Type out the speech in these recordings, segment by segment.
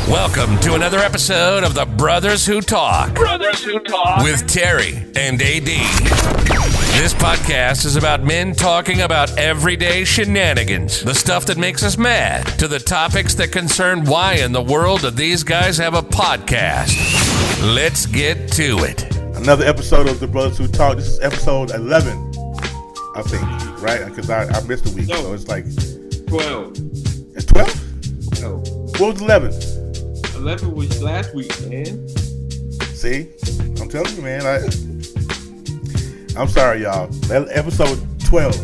Welcome to another episode of the Brothers Who Talk. Brothers Who Talk. With Terry and AD. This podcast is about men talking about everyday shenanigans, the stuff that makes us mad, to the topics that concern why in the world do these guys have a podcast. Let's get to it. Another episode of the Brothers Who Talk. This is episode 11, I think, right? Because I missed a week, so it's like 12. It's 12? No. What was 11? 11 was last week, man. See? I'm telling you, man. I'm sorry, y'all. That episode 12.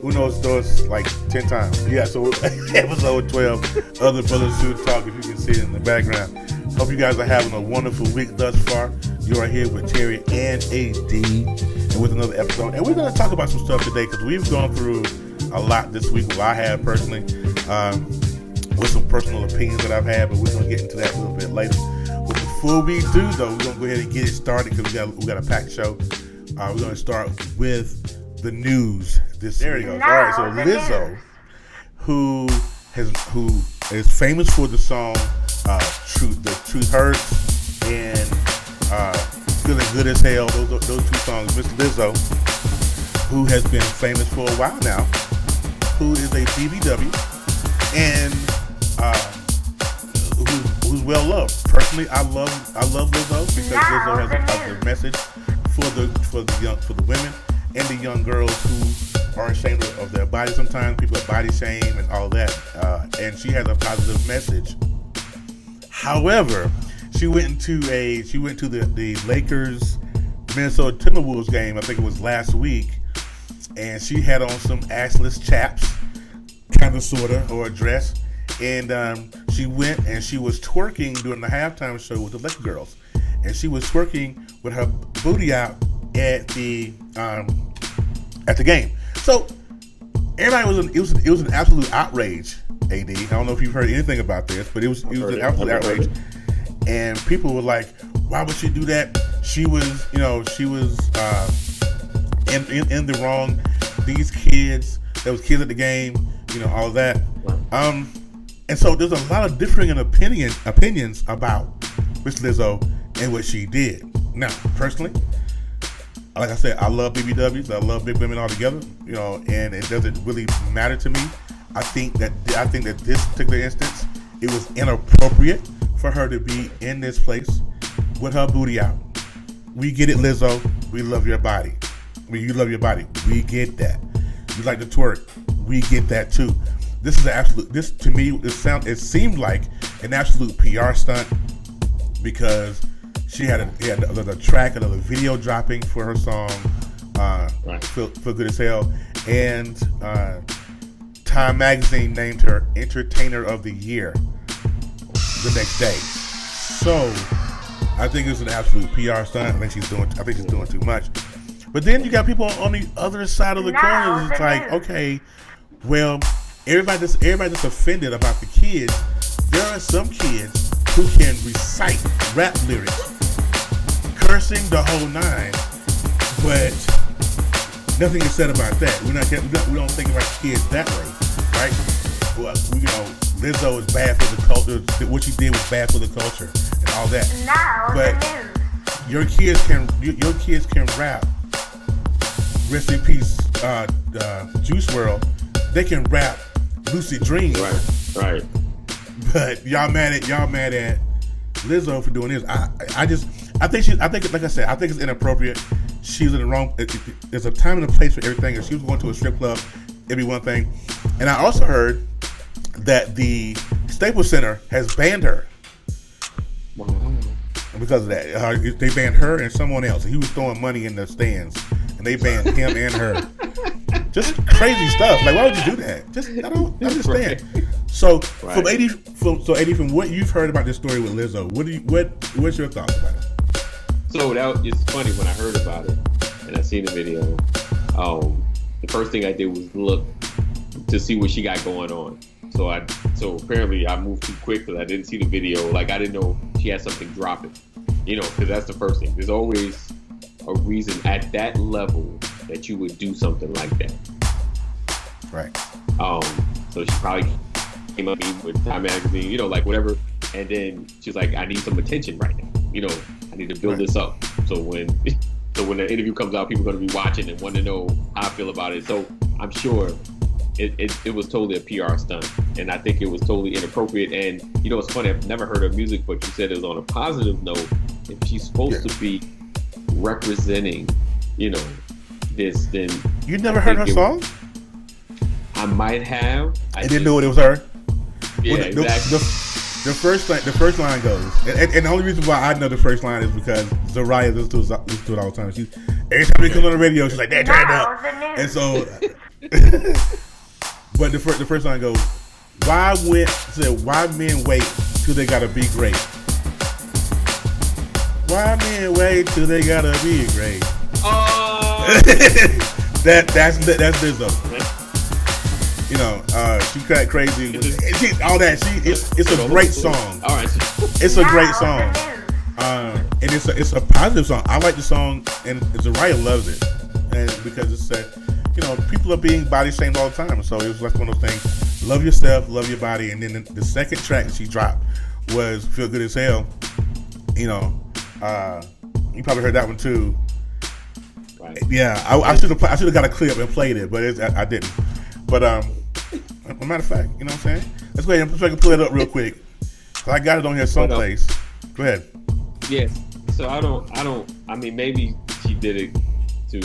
Who knows those like 10 times? Yeah, so episode 12 of the Brothers Who Talk, if you can see it in the background. Hope you guys are having a wonderful week thus far. You are here with Terry and AD and with another episode. And we're going to talk about some stuff today because we've gone through a lot this week. Well, I have personally. With some personal opinions that I've had, but we're going to get into that a little bit later. But before we do, though, we're going to go ahead and get it started because we got a packed show. We're going to start with the news. There it goes. All right, so Lizzo, who is famous for the song Truth Hurts and Feeling Good as Hell, those two songs. Miss Lizzo, who has been famous for a while now, who is a BBW and who's well loved. Personally, I love Lizzo because Lizzo has a message for the women and the young girls who are ashamed of their bodies. Sometimes people are body shame and all that, and she has a positive message. However, she went to the Lakers Minnesota Timberwolves game. I think it was last week, and she had on some assless chaps, kind of, sorta, or a dress. And she went and she was twerking during the halftime show with the Lakers girls, and she was twerking with her booty out at the game. So everybody it was an absolute outrage. AD, I don't know if you've heard anything about this, but it was an absolute outrage. And people were like, "Why would she do that? She was in the wrong. These kids, there was kids at the game, all that." And so there's a lot of differing opinions about Miss Lizzo and what she did. Now, personally, like I said, I love BBWs. I love big women altogether. And it doesn't really matter to me. I think that this particular instance, it was inappropriate for her to be in this place with her booty out. We get it, Lizzo. We love your body. You love your body. We get that. You like to twerk. We get that too. This to me, it seemed like an absolute PR stunt because she had a track, another video dropping for her song, Feel Good as Hell, and Time Magazine named her Entertainer of the Year the next day. So I think it's an absolute PR stunt. I think she's doing too much. But then you got people on the other side of the coin. It's like, okay, well, everybody that's offended about the kids. There are some kids who can recite rap lyrics, cursing the whole nine, but nothing is said about that. We don't think about kids that way, right? Well, Lizzo is bad for the culture. What she did was bad for the culture and all that. Now but the news. your kids can rap. Rest in peace, Juice WRLD. They can rap Lucid Dreams. Right. But y'all mad at Lizzo for doing this. I think like I said, I think it's inappropriate. She's in the wrong. There's a time and a place for everything. If she was going to a strip club, it'd be one thing. And I also heard that the Staples Center has banned her because of that. They banned her and someone else. He was throwing money in the stands, and they banned him and her. Just crazy stuff. Like, why would you do that? I don't understand. So, from AD, from what you've heard about this story with Lizzo, what's your thoughts about it? So it's funny when I heard about it and I seen the video. The first thing I did was look to see what she got going on. So apparently I moved too quick because I didn't see the video. Like, I didn't know she had something dropping. Because that's the first thing. There's always a reason at that level that you would do something like that. Right. So she probably came up with Time Magazine, like whatever And then she's like, I need some attention right now. You know, I need to build this up. So when the interview comes out, people are going to be watching and want to know how I feel about it. So I'm sure it was totally a PR stunt. And I think it was totally inappropriate. And, you know, it's funny, I've never heard her music, but you said it was on a positive note. If she's supposed to be representing, you know, this, then... You never heard her song? I might have. I didn't know it was her? Yeah, well, exactly. The first line goes, and the only reason why I know the first line is because Zariah listens to it all the time. Every time it comes on the radio, she's like, "That turned up," and so. But the first line goes, why men wait till they gotta be great? Why men wait till they gotta be great? Oh, that's Lizzo. You know, she got crazy. All that. It's a great song. All right, it's a great song. And it's a positive song. I like the song, and Zariah loves it, and because it's you know, people are being body shamed all the time. So it was like one of those things. Love yourself, love your body, and then the second track that she dropped was "Feel Good as Hell." You know, you probably heard that one too. Right. Yeah, I should have got a clip and played it, but I didn't. But as a matter of fact, you know what I'm saying? Let's go ahead and pull it up real quick. So I got it on here someplace. Go ahead. Yes. So I mean, maybe she did it to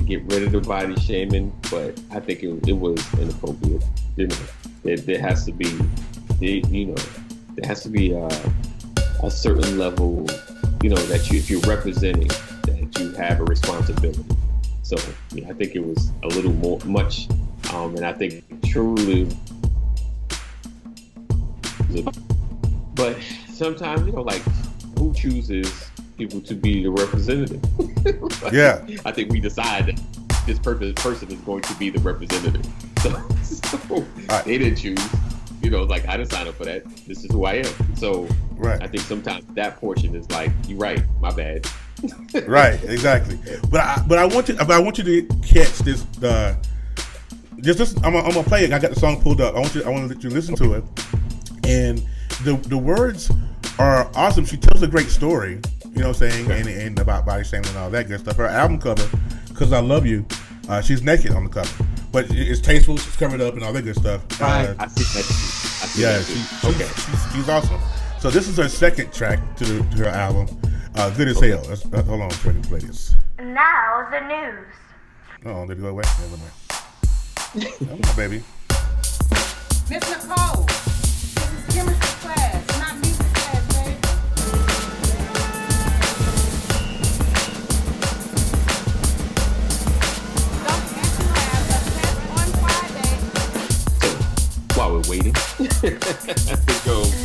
get rid of the body shaming, but I think it was inappropriate. You know, there has to be, you know, there has to be a certain level, you know, that if you're representing, that you have a responsibility. So yeah, I think it was a little much, and I think truly. But sometimes, you know, like, who chooses people to be the representative? Like, yeah, I think we decide that this person is going to be the representative. So right. They didn't choose. You know, like, I didn't sign up for that. This is who I am. So right. I think sometimes that portion is like, you're right, my bad. Right, exactly. But I want you to catch this. I'm gonna play it. I got the song pulled up. I want to let you listen to it. And the words are awesome. She tells a great story. You know what I'm saying? Okay. And about body shaming and all that good stuff. Her album cover, "Cause I Love You," she's naked on the cover, but it's tasteful. She's covered up and all that good stuff. I see that. She's awesome. So this is her second track to her album. Good as hell. Hold on, so I can play this. Now the news. Oh, did it go away? Come on, baby. Miss Nicole, this is chemistry class, not music class, baby. Don't forget to have a test on Friday. So, while we're waiting,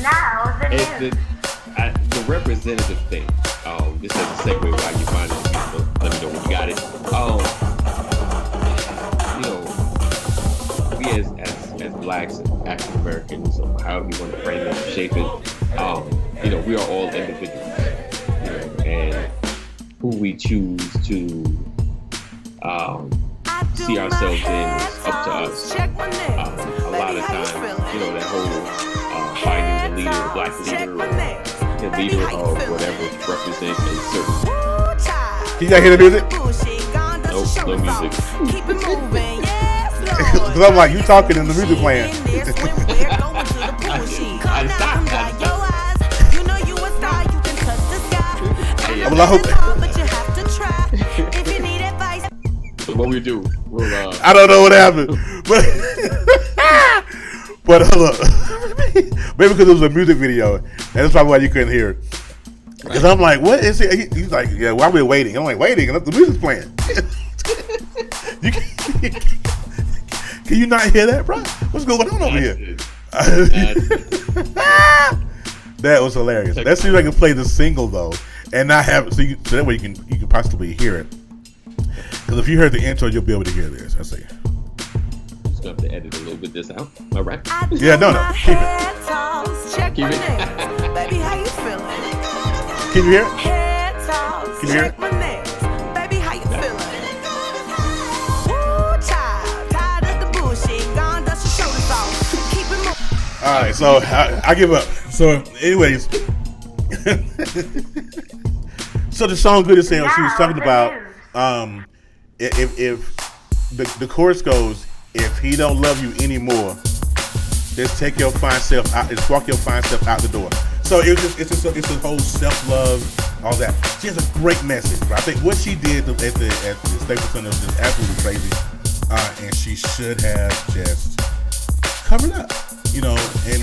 now the news. The representative thing. This is a segue while you find it. Let me know when you got it. You know, we as blacks and African Americans, or however you want to frame it, shape it, you know, we are all individuals. You know, and who we choose to see ourselves in is up to us. A lot of times, you know, that whole finding the leader, the black leader, or the leader of whatever represents a certain. You gotta hear the music? Nope, no music. Because I'm like, you talking and the music playing. I stopped. Well, I hope. So what we do? We'll. I don't know what happened, but hold up. Maybe because it was a music video, and that's probably why you couldn't hear it. Because I'm like, what is it? He's like, yeah, why are we waiting? I'm like, waiting, and the music's playing. Can you not hear that, bro? What's going on over here? That was hilarious. Let's see if I can play the single though, and not have so that way you can possibly hear it. Because if you heard the intro, you'll be able to hear this. Let's see. Just gonna have to edit a little bit this out. All right. Yeah, no, keep it. Keep it. Baby, how you feeling? Can you hear it? Can you hear it? Baby, how you feeling? Woo, child, tired of the bullshit. Gone, dust your shoulders off. Keep it moving. All right, so I give up. So, anyways, so the song "Good as Hell," she was talking about if the chorus goes, "If he don't love you anymore, just take your fine self out, just walk your fine self out the door." So it's a whole self-love, all that. She has a great message. But I think what she did at the Staples Center was just absolutely crazy, and she should have just covered up, you know. And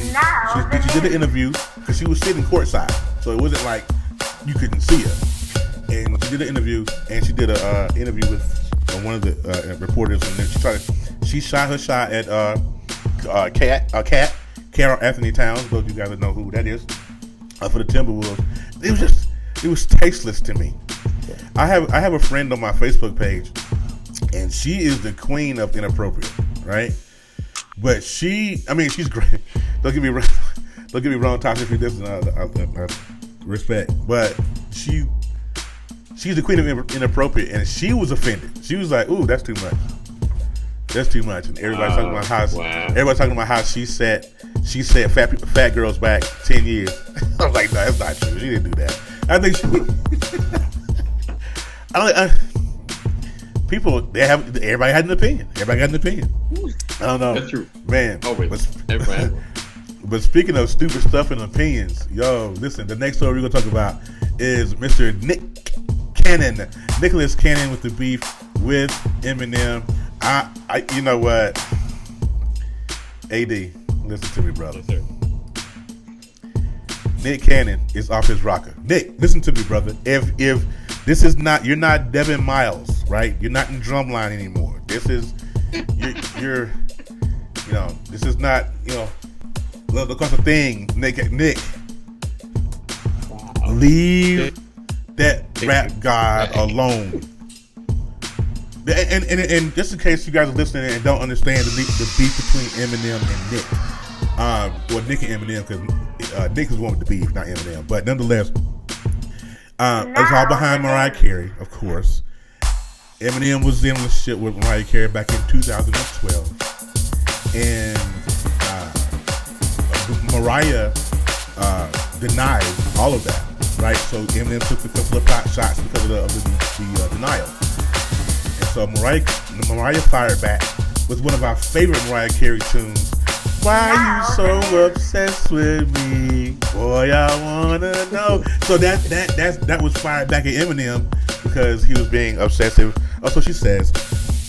she did an interview because she was sitting courtside, so it wasn't like you couldn't see her. And she did an interview, and she did a interview with one of the reporters, and then she shot her shot at Carol Anthony Towns. Those of you guys that know who that is, for the Timberwolves. It was tasteless to me. I have a friend on my Facebook page, and she is the queen of inappropriate, right? But she's great. Don't get me wrong, Tasha, if you listen, I respect. But she's the queen of inappropriate, and she was offended. She was like, "Ooh, that's too much. That's too much." And everybody's talking about how she set fat girls back 10 years. I was like, no, that's not true. She didn't do that. I think everybody had an opinion. Everybody got an opinion. I don't know. That's true. Man. Always. But speaking of stupid stuff and opinions, listen, the next story we're going to talk about is Mr. Nicholas Cannon with the beef with Eminem. I you know what? AD, listen to me, brother. Yes, sir. Nick Cannon is off his rocker. Nick, listen to me, brother. If this is not, you're not Devin Miles, right? You're not in Drumline anymore. This is you're this is not, the kind of thing. Nick, leave that rap guy alone. And just in case you guys are listening and don't understand the beef between Eminem and Nick, Nick and Eminem, because Nick is the one with the beef, not Eminem. But nonetheless, it's all behind Mariah Carey, of course. Eminem was in the shit with Mariah Carey back in 2012, and Mariah denied all of that, right? So Eminem took a couple of pot shots because of the denial. So Mariah fired back with one of our favorite Mariah Carey tunes. Why you so obsessed with me? Boy, I wanna know. So that was fired back at Eminem because he was being obsessive. Oh, so she says.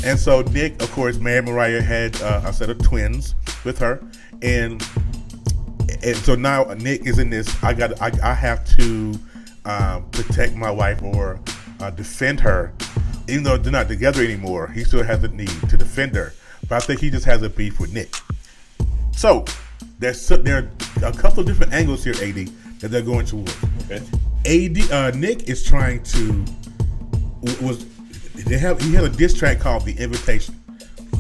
And so Nick, of course, married Mariah, had a set of twins with her, and so now Nick is in this. I have to protect my wife or defend her. Even though they're not together anymore, he still has the need to defend her. But I think he just has a beef with Nick. So there are a couple of different angles here, AD, that they're going towards. Okay. Nick is trying to he had a diss track called The Invitation,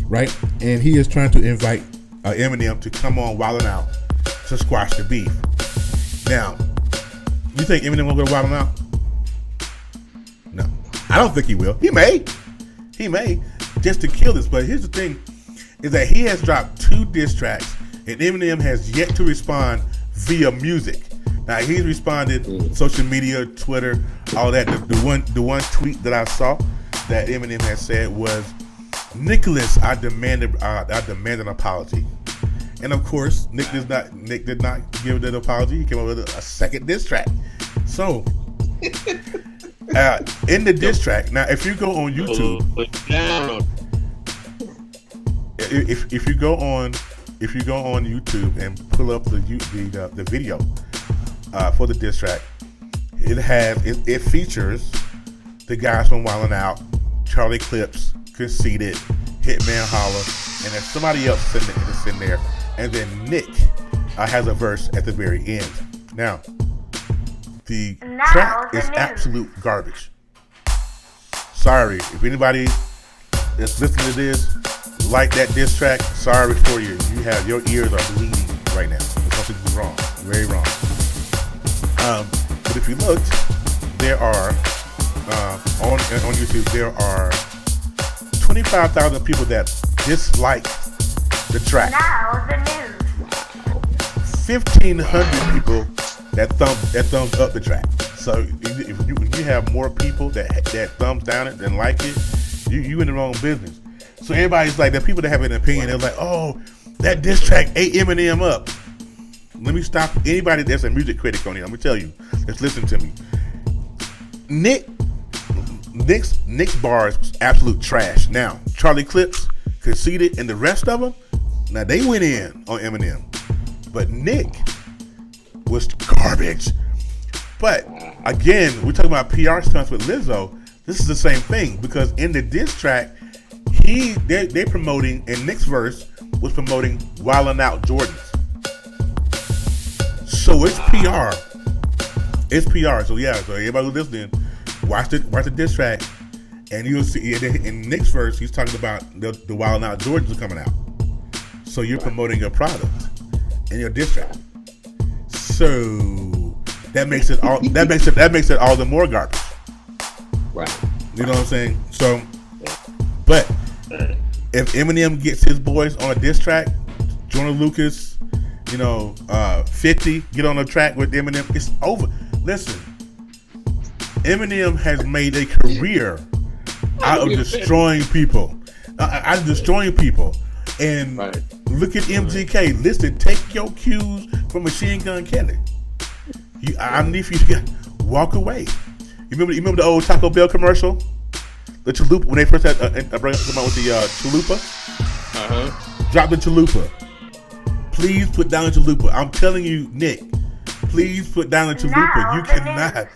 right? And he is trying to invite Eminem to come on Wild 'N Out to squash the beef. Now, you think Eminem will go to Wild 'N Out? No. I don't think he will. He may, just to kill this. But here's the thing, is that he has dropped 2 diss tracks, and Eminem has yet to respond via music. Now he's responded social media, Twitter, all that. The one tweet that I saw that Eminem has said was, "Nicholas, I demand an apology." And of course, Nick did not give that apology. He came up with a second diss track. So. In the diss track, now if you go on YouTube, if you go on YouTube and pull up the video for the diss track, it features the guys from Wild 'N Out, Charlie Clips, Conceited, Hitman Holla, and there's somebody else that's in there, and then Nick has a verse at the very end. Now. The track is absolute garbage. Sorry, if anybody that's listening to this like that diss track, sorry for you. Your ears are bleeding right now. There's something wrong, very wrong. But if you looked, there are on YouTube there are 25,000 people that dislike the track. Now the news. 1,500 people that thumbs up the track. So if you have more people that thumbs down it than like it, you in the wrong business. So everybody's like, the people that have an opinion, they're like, oh, that diss track ate Eminem up. Let me stop anybody that's a music critic on here. Let me tell you. Let's listen to me. Nick's bars was absolute trash. Now, Charlie Clips, Conceited, and the rest of them, now they went in on Eminem. But Nick was garbage. But again, we're talking about PR stunts with Lizzo. This is the same thing, because in the diss track, they promoting, and Nick's verse was promoting Wildin' Out Jordans. So it's PR. It's PR. So yeah, so everybody who's listening, watch the diss track, and you'll see in Nick's verse, he's talking about the Wildin' Out Jordans are coming out. So you're promoting your product in your diss track. So that makes it all the more garbage. Right. You know what I'm saying? So, but if Eminem gets his boys on a diss track, Joyner Lucas, 50 get on a track with Eminem, it's over. Listen, Eminem has made a career out of destroying people. And Right. look at MGK. Listen, take your cues from Machine Gun Kelly. I need for you to walk away. You remember the old Taco Bell commercial? The chalupa, when they first had brought them out with the chalupa? Drop the chalupa. Please put down the chalupa. I'm telling you, Nick, please put down the chalupa. Now You the cannot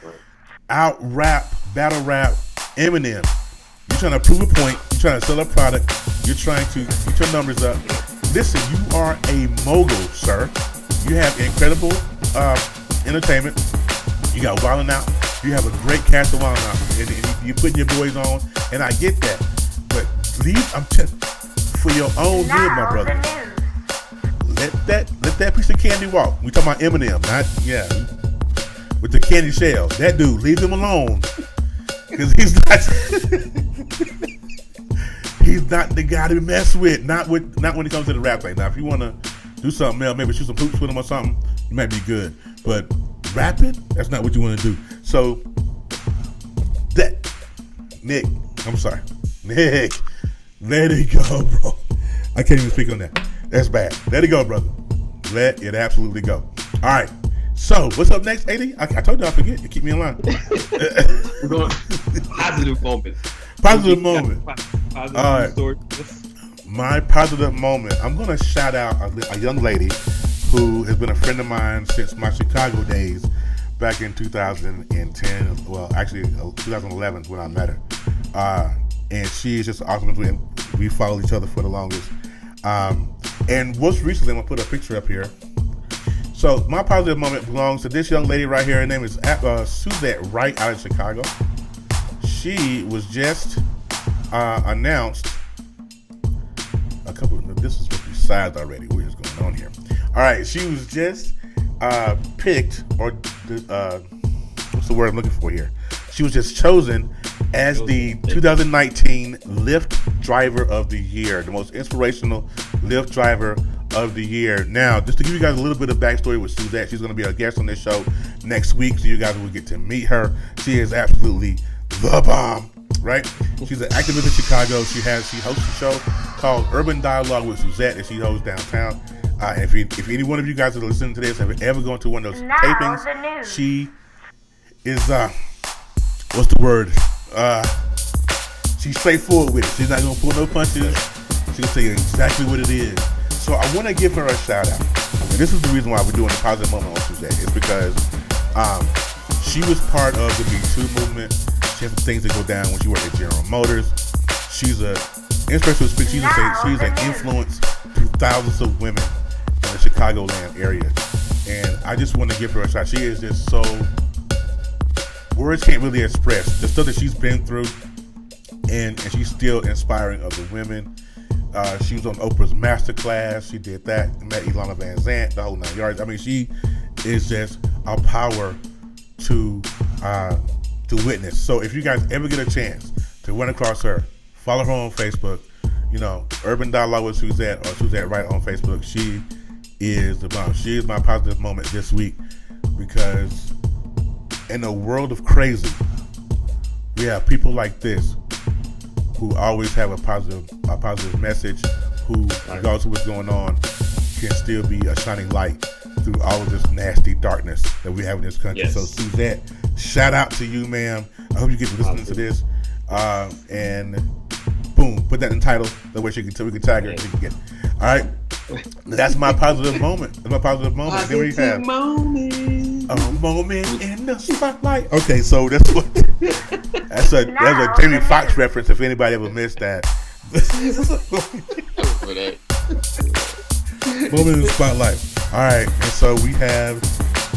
out-rap, battle-rap Eminem. You're trying to prove a point. You're trying to sell a product. You're trying to get your numbers up. Listen, you are a mogul, sir. You have incredible entertainment. You got Wildin' Out. You have a great cast of Wildin' Out. And you're putting your boys on, and I get that. But for your own good, my brother. Let that piece of candy walk. We talking about Eminem, with the candy shell. That dude, leave him alone, because he's not the guy to mess with. Not when it comes to the rap thing. Now, if you want to do something else, maybe shoot some hoops with him or something, you might be good. But rapping, that's not what you want to do. So Nick, I'm sorry, Nick, let it go, bro. I can't even speak on that. That's bad. Let it go, brother. Let it absolutely go. All right. So, what's up next, AD? I told you I forget. You keep me in line. We're going positive moment. Positive moment. Positive All right. story. My positive moment. I'm going to shout out a young lady who has been a friend of mine since my Chicago days back in 2010. Well, actually, 2011 is when I met her. And she is just awesome. We followed each other for the longest. And most recently, I'm going to put a picture up here. So my positive moment belongs to this young lady right here. Her name is Suzette Wright out of Chicago. She was just announced this is what we decided already. We're just going on here. All right, she was just picked, or what's the word I'm looking for here? She was just chosen as the 2019 Lyft Driver of the Year, the most inspirational Lyft Driver of the Year. Now, just to give you guys a little bit of backstory with Suzette, she's going to be a guest on this show next week, so you guys will get to meet her. She is absolutely the bomb, right? She's an activist in Chicago. She hosts a show called Urban Dialogue with Suzette that she hosts downtown. And if any one of you guys that are listening to this have ever gone to one of those tapings, she is what's the word? She's straightforward with it. She's not gonna pull no punches. She's gonna tell you exactly what it is. So I want to give her a shout out. And this is the reason why we're doing the positive moment on Suzette. It's because she was part of the Me Too movement. She had some things that go down when she worked at General Motors. She's an inspirational speaker. She's an influence to thousands of women in the Chicagoland area. And I just want to give her a shout. She is just so, words can't really express the stuff that she's been through, and she's still inspiring other women. She was on Oprah's Masterclass. She did that. Met Ilana Van Zant, the whole 9 yards. I mean, she is just a power to witness. So if you guys ever get a chance to run across her, follow her on Facebook. Urban Dialogue with Suzette, or Suzette Wright on Facebook. She is about she is my positive moment this week because in a world of crazy, we have people like this who always have a positive message, who, regardless of what's going on, can still be a shining light through all of this nasty darkness that we have in this country. Yes. So Suzette, shout out to you, ma'am. I hope you get to listening to this. And boom, put that in the title. That way we can tag her and she can get it. All right. That's my positive moment. That's my positive moment. Then we have a moment in the spotlight. Okay, so that's what that's a Jamie Foxx reference if anybody ever missed that. Moment in the spotlight. All right, and so we have.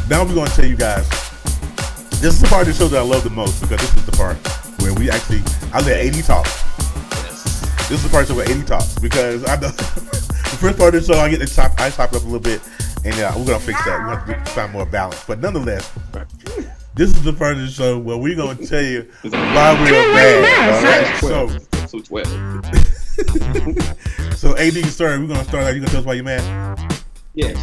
Now we're going to tell you guys. This is the part of the show that I love the most because this is the part where I let AD talk. This is the part where AD talks because I know the first part of the show I get to talk. I talk up a little bit, and we're gonna fix that. We're gonna find more balance. But nonetheless, this is the part of the show where we're gonna tell you why we're mad. All right, so 12. So AD, sir, we're gonna start out. You gonna tell us why you're mad? Yes.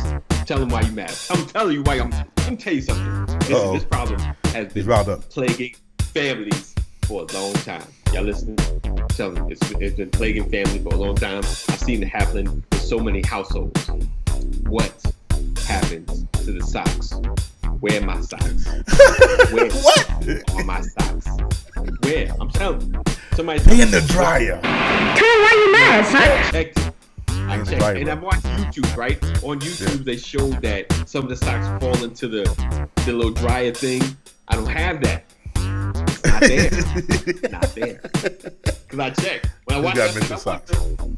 Tell them why you mad. I'm telling you why let me tell you something. This problem has been plaguing families for a long time. Y'all listening? I'm telling you, it's been plaguing families for a long time. I've seen it happen in so many households. What happens to the socks? Where are my socks? Where are my socks? Where? I'm telling you. They in the dryer. Tell me why you mad, son. I checked, and I'm watching YouTube, right? On YouTube, they showed that some of the socks fall into the little dryer thing. I don't have that. It's not there. Because I checked. When I watched that,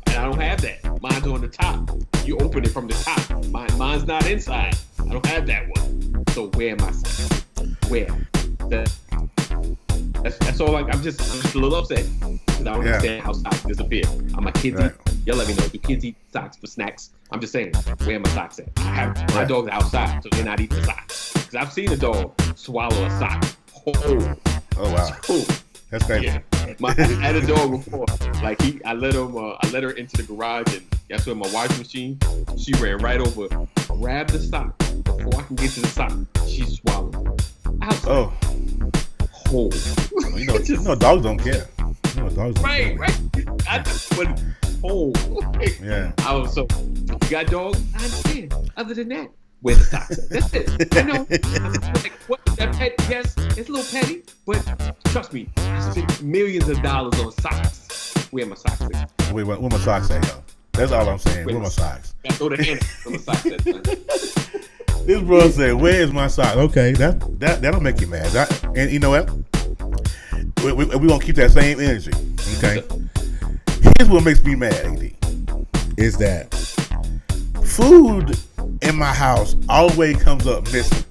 and I don't have that. Mine's on the top. You open it from the top. Mine's not inside. I don't have that one. So where am I? Where? That's all. I'm just a little upset because I don't understand how socks disappear. I'm a kids eat. Y'all let me know. Do kids eat socks for snacks? I'm just saying. Where are my socks at? I have my dog's outside, so they're not eating the socks. Because I've seen a dog swallow a sock. Oh wow. That's crazy. Yeah. I had a dog before. Like I let her into the garage, and guess what? My washing machine. She ran right over, grabbed the sock before I can get to the sock. She swallowed it. Oh. You know, dogs don't care. You know, dogs don't care. Right. I just went home. Yeah. I was so. You got dogs? I understand. Other than that, where the socks at? That's it. I know. I'm like, what? That pet? Yes, it's a little petty, but trust me, I spent millions of dollars on socks. Where my socks at? Where my socks at, yo? That's all I'm saying. Where my socks? I throw the hand where my socks at. This bro said, "Where is my sock?" Okay, that'll make you mad. And you know what? We gonna keep that same energy. Okay. Here's what makes me mad, AD, is that food in my house always comes up missing,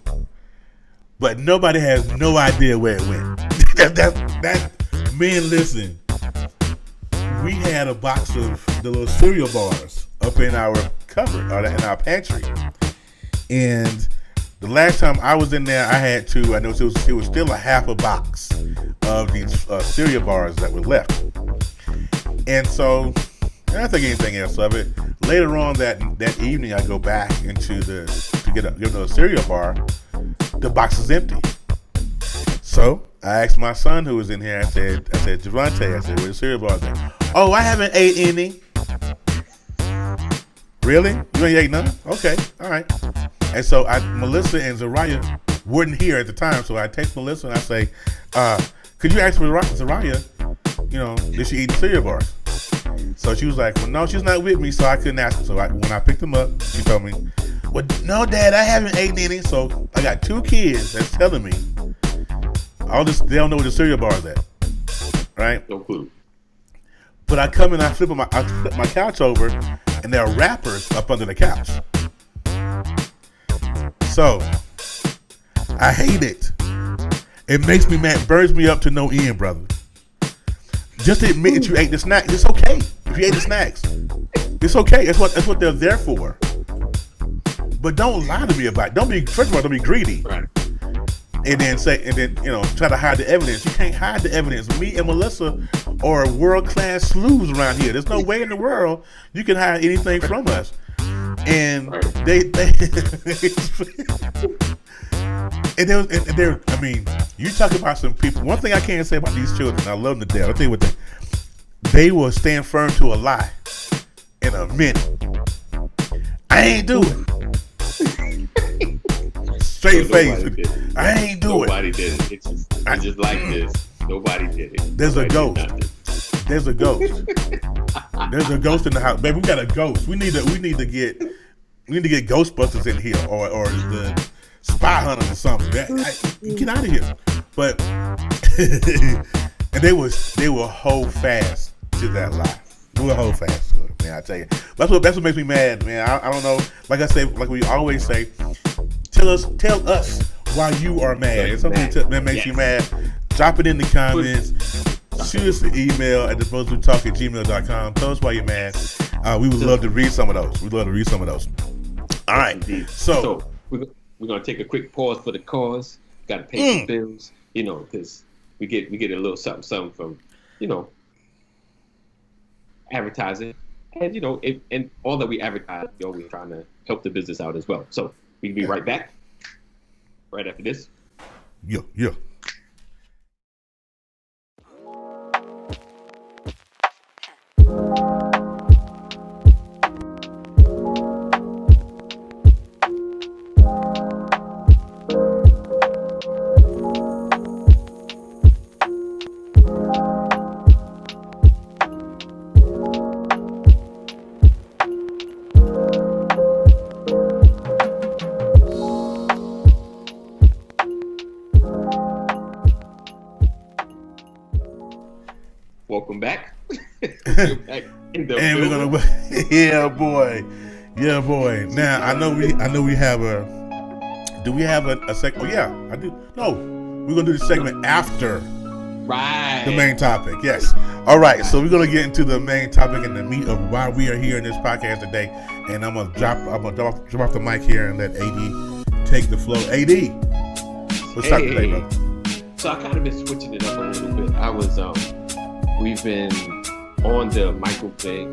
but nobody has no idea where it went. that man, listen. We had a box of the little cereal bars up in our cupboard or in our pantry. And the last time I was in there, I know it was still a half a box of these cereal bars that were left. And so, I didn't think anything else of it. Later on that evening, I go back to get another cereal bar. The box is empty. So, I asked my son who was in here, I said, Javante, I said, where the cereal bars at? Oh, I haven't ate any. Really? You ain't ate none? Okay, all right. And so Melissa and Zariah weren't here at the time, so I text Melissa and I say, could you ask Zariah, did she eat the cereal bars? So she was like, well, no, she's not with me, so I couldn't ask her. So when I picked them up, she told me, well, no, Dad, I haven't eaten any. So I got two kids that's telling me they don't know where the cereal bars at, right? No clue. But I come in, I flip my couch over, and there are wrappers up under the couch. So, I hate it. It makes me mad, burns me up to no end, brother. Just admit that you ate the snack. It's okay if you ate the snacks. It's okay. That's what they're there for. But don't lie to me about it. First of all, don't be greedy. Right. And then try to hide the evidence. You can't hide the evidence. Me and Melissa are world-class sleuths around here. There's no way in the world you can hide anything from us. And I mean, you talk about some people. One thing I can't say about these children, I love them to death. I'll tell you what, they will stand firm to a lie in a minute. I ain't do it. Straight face. I ain't do it. Nobody did it. It's just like this. Nobody did it. There's a ghost. There's a ghost. There's a ghost in the house. Baby, we got a ghost. We need to get Ghostbusters in here or the Spy Hunter or something. Get out of here. But and they will hold fast to that lie. They will hold fast to it, man. I tell you. That's what makes me mad, man. I don't know. Like I say, like we always say, tell us why you are mad. If something that makes you mad, drop it in the comments. Shoot us an email at TheBuzzWhoTalk@gmail.com. Tell us why you're mad. We would love to read some of those. All right. Indeed. So we're gonna take a quick pause for the cause. Got to pay some bills, because we get a little something from, advertising, and and all that we advertise, we're always trying to help the business out as well. So we can be right back, right after this. Yeah. Welcome back. We're back in the and building. we're gonna, yeah, boy. Now I know we have a. Do we have a segment? Oh yeah, I do. No, we're gonna do the segment after the main topic. Yes. All right. So we're gonna get into the main topic and the meat of why we are here in this podcast today. And I'm gonna drop off the mic here and let AD take the flow. AD, what's up today, bro? So I kind of been switching it up a little bit. I was we've been on the Michael thing.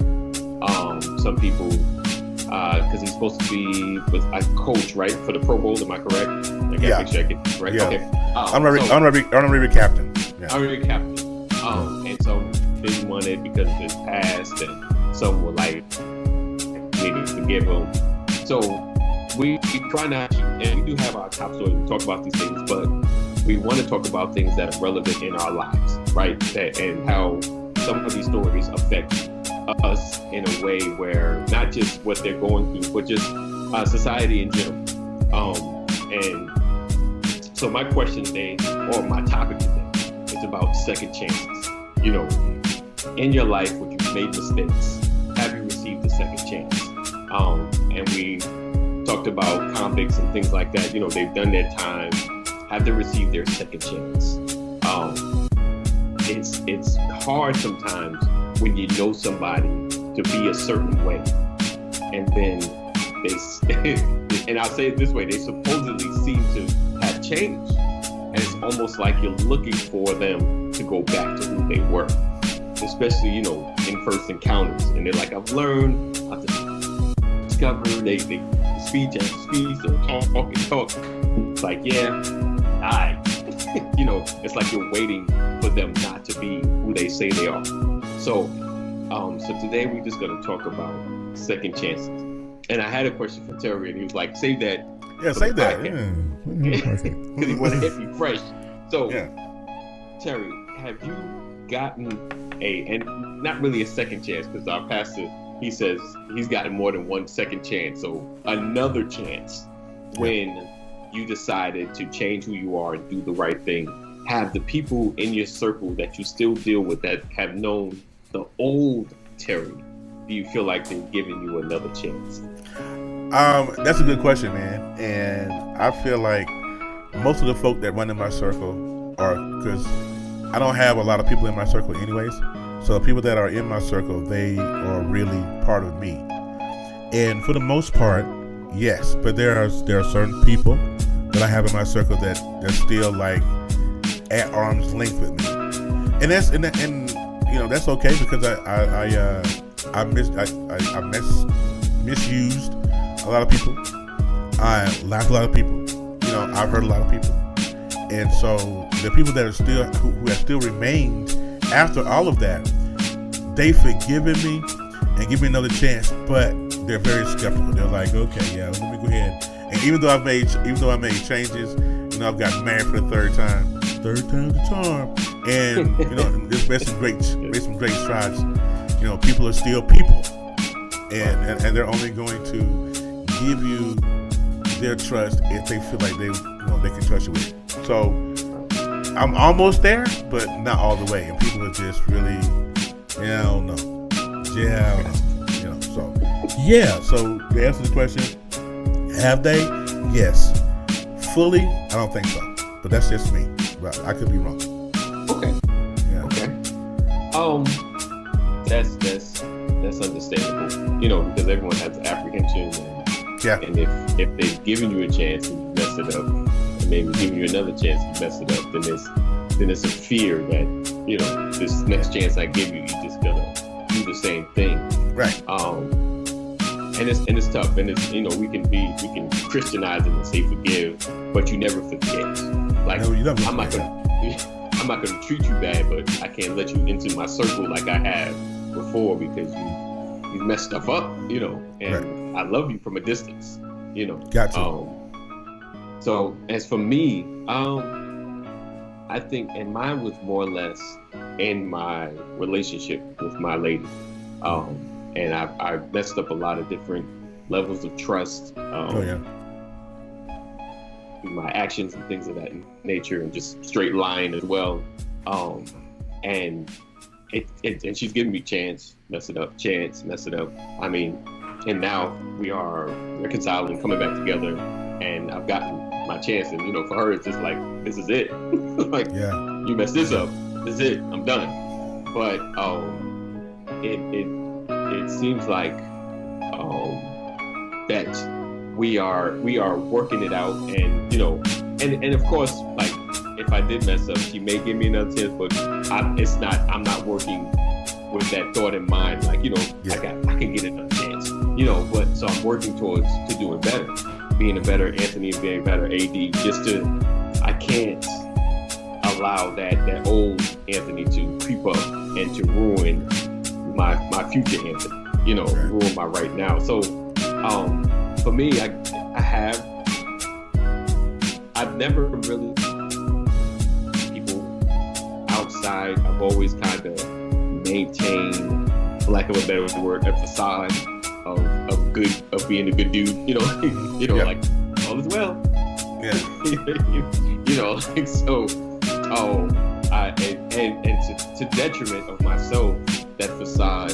Some people, because he's supposed to be a coach, right, for the Pro Bowl. Am I correct? Yeah. Make sure I get this right. Yeah. Okay. Honorary captain. Yeah. Honorary captain. And so they wanted because of his past, and some were like, maybe forgive him. So we try not to, and we do have our top stories. We talk about these things, but we want to talk about things that are relevant in our lives, right? And how some of these stories affect us in a way where not just what they're going through, but just society in general. And so my question today, or my topic today, is about second chances. In your life, when you've made mistakes, have you received a second chance? And we talked about convicts and things like that. They've done their time. Have they received their second chance? It's hard sometimes when you know somebody to be a certain way, and then and I'll say it this way, they supposedly seem to have changed, and it's almost like you're looking for them to go back to who they were, especially in first encounters, and they're like, I've learned, I've discovered, they speech after speech, they're talk. It's like, yeah, it's like you're waiting for them not to be who they say they are. So today we're just going to talk about second chances. And I had a question for Terry, and he was like, save that. Yeah, save that. Because he wanted to hit me fresh. So, yeah. Terry, have you gotten and not really a second chance, because our pastor, he says he's gotten more than one second chance. So another chance when you decided to change who you are and do the right thing. Have the people in your circle that you still deal with that have known the old Terry, do you feel like they've given you another chance? That's a good question, man. And I feel like most of the folk that run in my circle are, because I don't have a lot of people in my circle anyways. So the people that are in my circle, they are really part of me. And for the most part, yes. But there are certain people that I have in my circle that they're still like at arm's length with me, and that's okay, because I misused a lot of people. I laughed a lot of people. You know, I've hurt a lot of people. And so the people that are still, who have still remained after all of that, they've forgiven me and give me another chance, but they're very skeptical. They're like, okay, yeah, let me go ahead. And even though I made changes, you know, I've got married for the third time's the charm, and you know, just made some great strides. You know, people are still people, and they're only going to give you their trust if they feel like they can trust you with it. So I'm almost there, but not all the way. And people are just really, hell no. Yeah, you know, so yeah. So to answer the question, have they? Yes. Fully, I don't think so. But that's just me. But I could be wrong. Okay. Yeah. Okay. That's understandable. You know, because everyone has apprehension, and if they've given you a chance and you messed it up, and maybe giving you another chance and you messed it up, then it's a fear that, you know, this next chance I give you, you're just gonna do the same thing. Right. And it's tough, and it's, you know, we can Christianize it and say forgive, but you never forget. Like, no, you never I'm not gonna treat you bad, but I can't let you into my circle like I have before because you messed stuff up, you know, and right. I love you from a distance, you know. Got you. So as for me, I think, and mine was more or less in my relationship with my lady. And I messed up a lot of different levels of trust. My actions and things of that nature, and just straight lying as well. And she's giving me chance, mess it up. I mean, and now we are reconciling, coming back together, and I've gotten my chance. And, you know, for her, it's just like, this is it. Like, you messed this up. This is it. I'm done. But it seems like that we are working it out, and, you know, and of course, like, if I did mess up, she may give me another chance, but I'm not working with that thought in mind, like, you know, I can get another chance, you know. But so I'm working towards to doing better, being a better Anthony, being a better AD. I can't allow that old Anthony to creep up and to ruin my future Anthony, you know, ruin my right now. So for me, I've never really people outside. I've always kind of maintained, for lack of a better word, a facade of being a good dude, you know, like, all is well. Yeah. You know, like, so, and to detriment of myself, that facade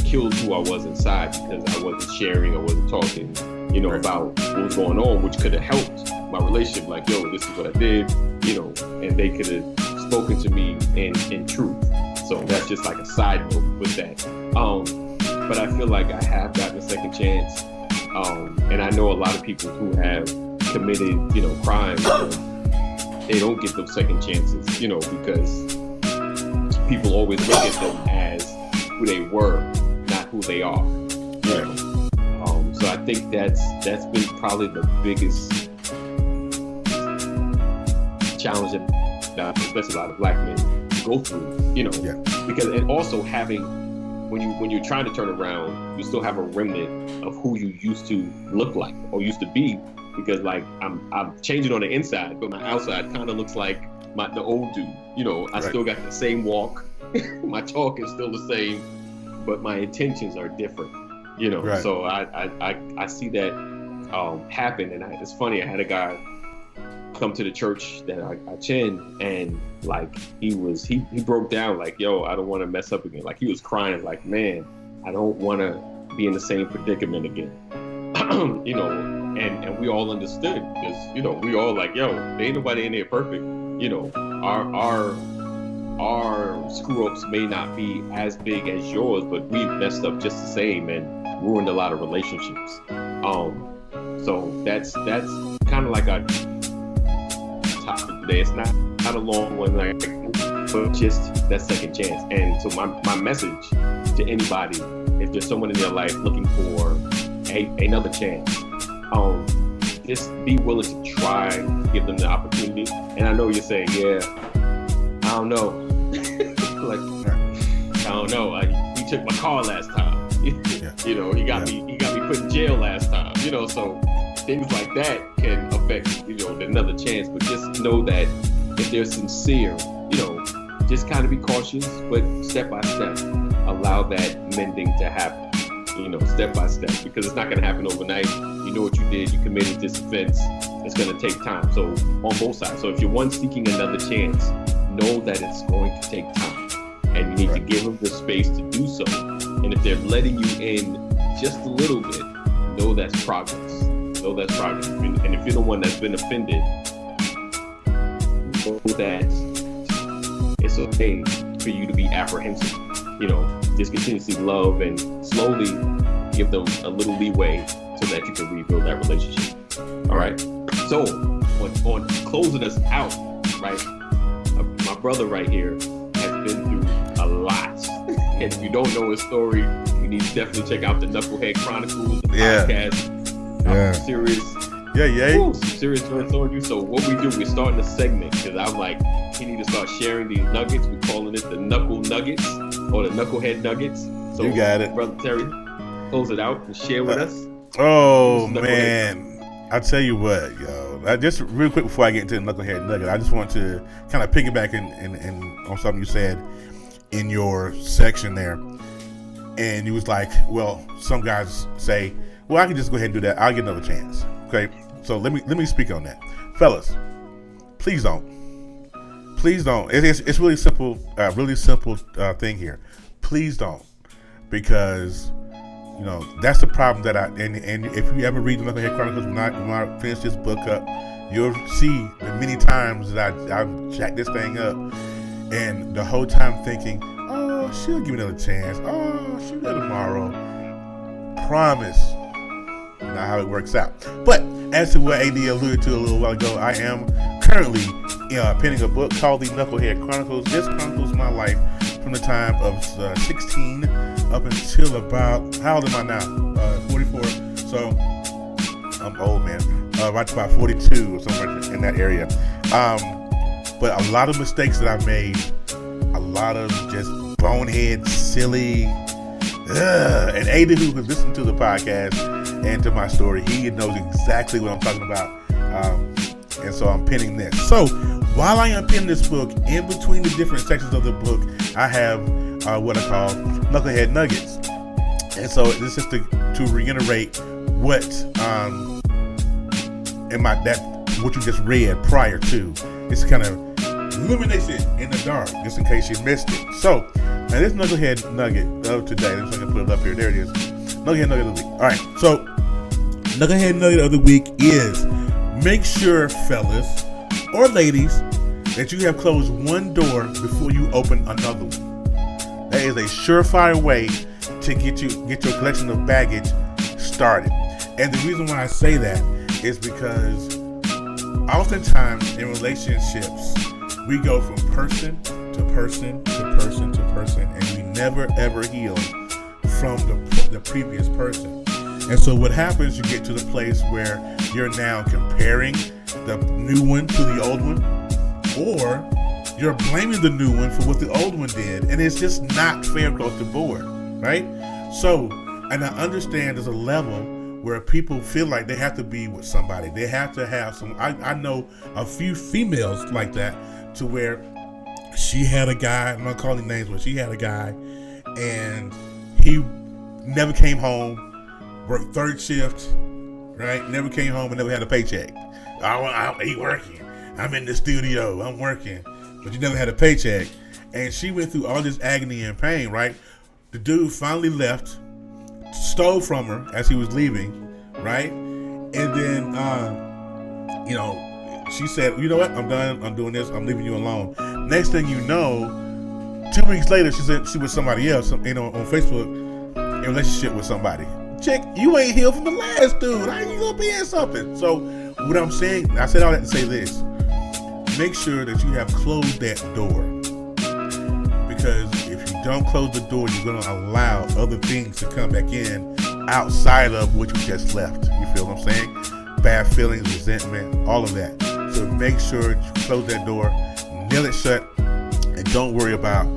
killed who I was inside, because I wasn't sharing, I wasn't talking, you know, about what was going on, which could have helped my relationship. Like, yo, this is what I did, you know, and they could have spoken to me in truth. So that's just like a side note with that. But I feel like I have gotten a second chance. And I know a lot of people who have committed, you know, crimes, they don't get those second chances, you know, because people always look at them as who they were, not who they are. You know? So I think that's been probably the biggest challenge that especially a lot of black men go through, you know, because, and also having, when you're trying to turn around, you still have a remnant of who you used to look like or used to be, because, like, I'm changing on the inside, but my outside kind of looks like the old dude, you know. I still got the same walk, my talk is still the same, but my intentions are different, you know. So I see that happen, and it's funny. I had a guy come to the church that I attend, and, like, he broke down, like, yo, I don't want to mess up again. Like, he was crying, like, man, I don't want to be in the same predicament again. You know, and we all understood, because, you know, we all like, yo, there ain't nobody in here perfect. You know, our screw ups may not be as big as yours, but we messed up just the same and ruined a lot of relationships. So that's kind of like our topic today. It's not a long one, like, but just that second chance. And so my message to anybody, if there's someone in their life looking for another chance. Just be willing to try, give them the opportunity. And I know you're saying, yeah, I don't know. Like, I don't know. He took my car last time. You know, he got me put in jail last time. You know, so things like that can affect, you know, another chance. But just know that if they're sincere, you know, just kind of be cautious, but step by step, allow that mending to happen. You know, step by step, because it's not going to happen overnight. You know what you did, you committed this offense. It's going to take time. So on both sides. So if you're one seeking another chance, know that it's going to take time, and you need to give them the space to do so. And if they're letting you in just a little bit, know that's progress. Know that's progress. And if you're the one that's been offended, know that it's okay for you to be apprehensive. You know, just continuously love and slowly give them a little leeway so that you can rebuild that relationship. All right. So on closing us out, right? My brother right here has been through a lot. And if you don't know his story, you need to definitely check out the Knucklehead Chronicles, the podcast. Yeah. Serious. Some serious joints on you. So what we do, we're starting a segment, because I'm like, he need to start sharing these nuggets. We're calling it the Knuckle Nuggets or the Knucklehead Nuggets. So you got it. Brother Terry, close it out and share with us. Oh, man. I'll tell you what, yo. Just real quick before I get into the Knucklehead Nugget, I just want to kind of piggyback in on something you said in your section there. And you was like, well, some guys say, well, I can just go ahead and do that. I'll get another chance. Okay? So let me speak on that. Fellas, please don't. Please don't. It's really simple thing here. Please don't. Because, you know, that's the problem that and if you ever read the Knucklehead Chronicles, when I finish this book up, you'll see the many times that I jacked this thing up, and the whole time thinking, oh, she'll give me another chance. Oh, she'll do tomorrow. Promise. Not how it works out. But as to what AD alluded to a little while ago, I am currently penning a book called the Knucklehead Chronicles. This chronicles my life from the time of 16 up until about, how old am I now? 44. So I'm old, man. Right about 42 or something in that area. But a lot of mistakes that I made, a lot of just bonehead, silly, and AD, who has listened to the podcast and to my story, he knows exactly what I'm talking about. And so I'm penning this. So while I am penning this book, in between the different sections of the book, I have what I call Knucklehead Nuggets. And so this is to reiterate what what you just read prior to. It's kind of illuminates it in the dark, just in case you missed it. So now this Knucklehead Nugget of today, let me see if I can put it up here. There it is. Knucklehead Nugget of the week. All right, so Knucklehead Nugget of the week is: make sure, fellas or ladies, that you have closed one door before you open another one. That is a surefire way to get your collection of baggage started. And the reason why I say that is because oftentimes in relationships, we go from person to person to person to person, and we never ever heal from the previous person. And so what happens, you get to the place where you're now comparing the new one to the old one, or you're blaming the new one for what the old one did, and it's just not fair across the board, right? So, and I understand there's a level where people feel like they have to be with somebody. They have to have some, I know a few females like that, to where she had a guy, I'm not calling names, but she had a guy, and he never came home, worked third shift, right? Never came home and never had a paycheck. He working. I'm in the studio, I'm working, but you never had a paycheck. And she went through all this agony and pain, right? The dude finally left, stole from her as he was leaving, right? And then, she said, you know what? I'm done. I'm doing this. I'm leaving you alone. Next thing you know, 2 weeks later, she said she was somebody else, on Facebook, in a relationship with somebody. Chick, you ain't healed from the last dude. How you gonna be in something? So what I'm saying, I said all that to say this: make sure that you have closed that door, because if you don't close the door, you're gonna allow other things to come back in outside of what you just left. You feel what I'm saying? Bad feelings, resentment, all of that. So make sure you close that door, nail it shut, and don't worry about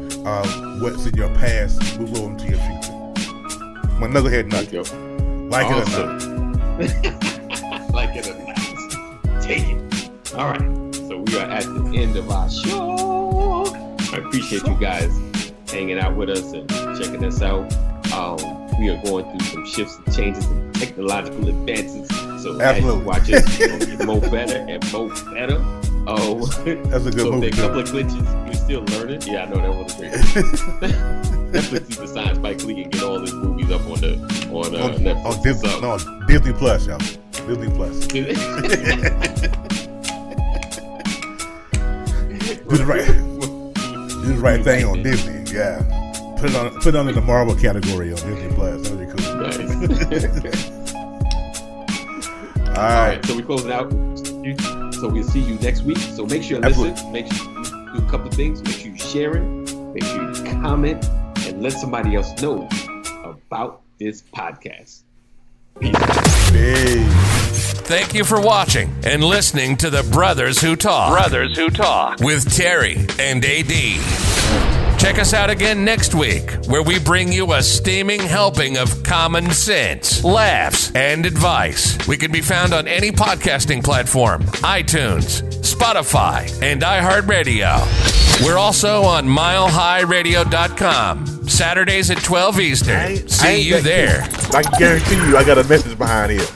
what's in your past. Move over to your future. My knucklehead nugget. Like it or not. Like it or not. Take it. All right. So we are at the end of our show. I appreciate you guys hanging out with us and checking us out. We are going through some shifts and changes and technological advances. So as you watch us, we're going to get more better and more better. Oh, that's a good movie. So there are a couple of glitches. We're still learning. Yeah, I know that was great. Netflix needs to sign Spike Lee and get all his movies up on Netflix. On Disney, Disney Plus, y'all. Disney Plus. Do the right thing on Disney. Yeah. Put it on in the Marvel category on Disney Plus. That would be cool. Nice. All right. So we close it out. So we'll see you next week. So make sure you listen. Make sure you do a couple of things. Make sure you share it. Make sure you comment and let somebody else know about this podcast. Peace. Thank you for watching and listening to the Brothers Who Talk. Brothers Who Talk with Terry and AD. Check us out again next week, where we bring you a steaming helping of common sense, laughs, and advice. We can be found on any podcasting platform, iTunes, Spotify, and iHeartRadio. We're also on milehighradio.com, Saturdays at 12 Eastern. See you there. I can guarantee you I got a message behind here.